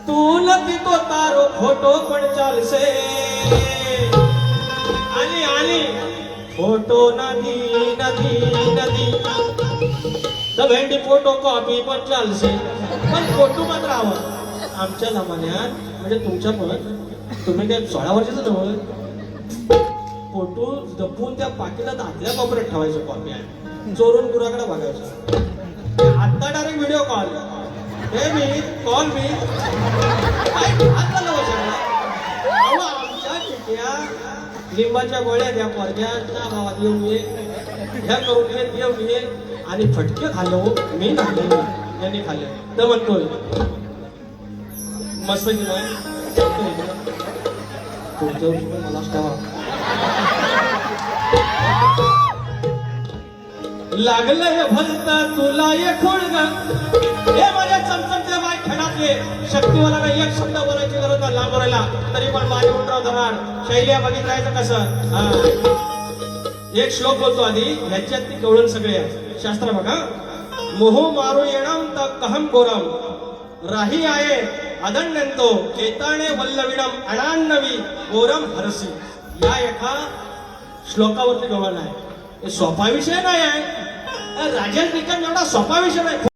तू नदी तो तारो फोटो पण चालसे आणि फोटो नदी नदी नदी तर भेंडी फोटो कॉपी पण चालसे पण फोटो मात्र हवा आमच्या जमान्यात म्हणजे तुमच्या पण तुम्ही काय 16 वर्षाचं नव्हतं फोटो जपून त्या पाकिटात आतल्या कोपऱ्यात ठेवायचं कॉपी आहे चोरून गुराकडे बघायचं आता डायरेक्ट व्हिडिओ कॉल हे मी कॉल मी आमच्या चिठ्या लिंबाच्या गोळ्या द्या पोरग्या त्या गावात येऊन ये ह्या करून येऊन ये आणि फटके खाल्लो मी नाही यांनी खाल्ले तर म्हणतोय मस्त की नाही पुढच्या वर्षी मलाच ठेवा लागलं हे भलता तुला ये खोडग हे माझ्या चमचमच्या बाय खेळातले शक्तीवाला एक शब्द बोलायची गरज नाही लांब बोलायला तरी पण माझे उठराव धराड शैल्या बघितलायचं कसं एक श्लोक बोलतो आधी ह्याच्यात ती कवळण सगळे शास्त्र बघा मोह मारो येणम तर कहम गोरम राही आहे अदण्यंतो चेताणे वल्लविडम अणान्नवी गोरम हरसी या एका श्लोकावरती गवळण आहे सोपा विषय नाही आहे राजेश निकम एवढा सोपा विषय नाही